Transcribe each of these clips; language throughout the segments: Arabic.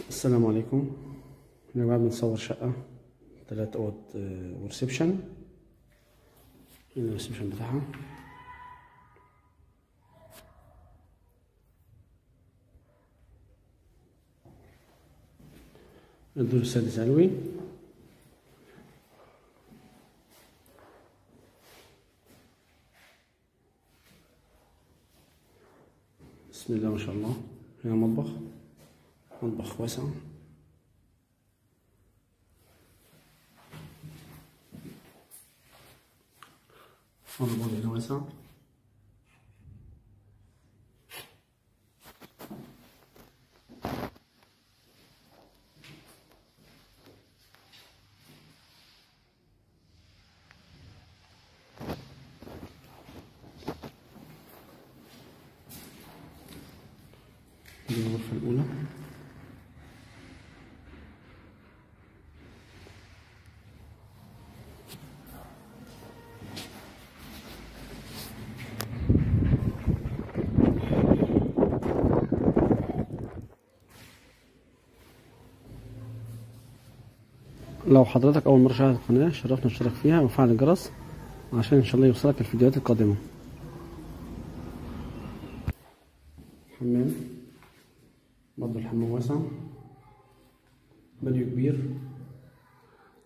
السلام عليكم. احنا بعد بنصور شقة 3 اوض وريسبشن. الريسبشن بتاعها الدور السادس علوي. بسم الله ما شاء الله. هنا مطبخ واسع. مطبخ هنا واسع. دي الغرفة الأولى. لو حضرتك أول مرة تشاهد القناة شرفنا اشترك فيها وفعل الجرس عشان إن شاء الله يوصلك الفيديوهات القادمة. حمام، مطبخ الحمام واسع، بانيو كبير.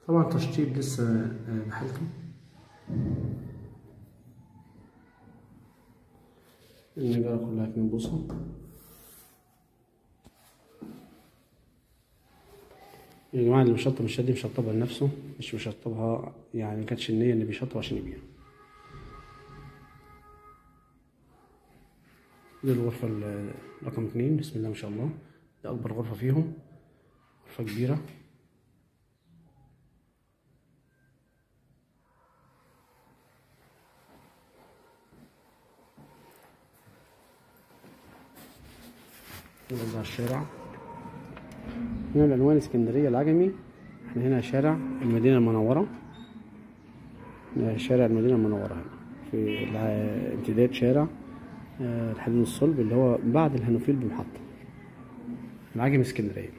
طبعا تشطيب لسه بحالته. النجارة كلها 2 بوصة. يا جماعة اللي مشطب الشقة دي مشطبها لنفسه، مش مشطبها يعني مكانتش النية إن بيشطب عشان يبيع. دي الغرفة رقم 2. بسم الله ما شاء الله. دي أكبر غرفة فيهم، غرفة كبيرة. نوزع الشارع. هنا العنوان اسكندرية العجمي. احنا هنا شارع المدينة المنورة. شارع المدينة المنورة هنا في امتداد شارع الحديد الصلب اللي هو بعد الهانوفيل بمحطة العجمي اسكندرية.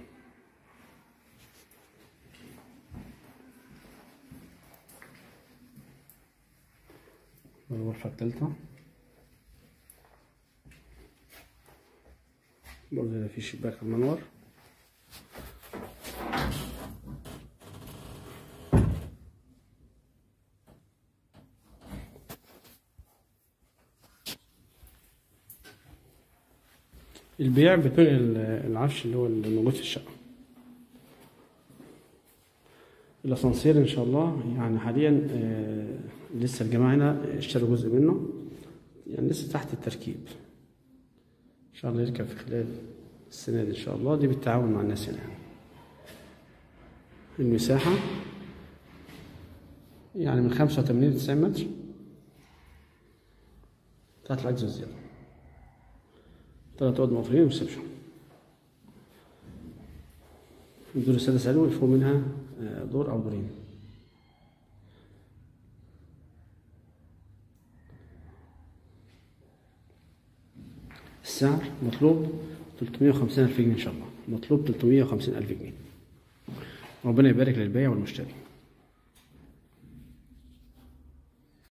الغرفة الثالثة برضه هنا في شباك منور. البيع بتنقل العفش اللي هو الموجود في الشقة. الاسانسير ان شاء الله يعني حاليا لسه الجماعة هنا اشتروا جزء منه، يعني لسه تحت التركيب. ان شاء الله يركب في خلال السنة دي ان شاء الله. دي بالتعاون مع الناس هنا. المساحة يعني من 85 ل 90 متر تحت العجز والزيادة. 3 اوض مقفولين وريسبشن. الدور السادس علوي، فوق منها دور او دورين. السعر مطلوب 350,000 جنيه ان شاء الله. مطلوب 350,000 جنيه. ربنا يبارك للبائع والمشتري.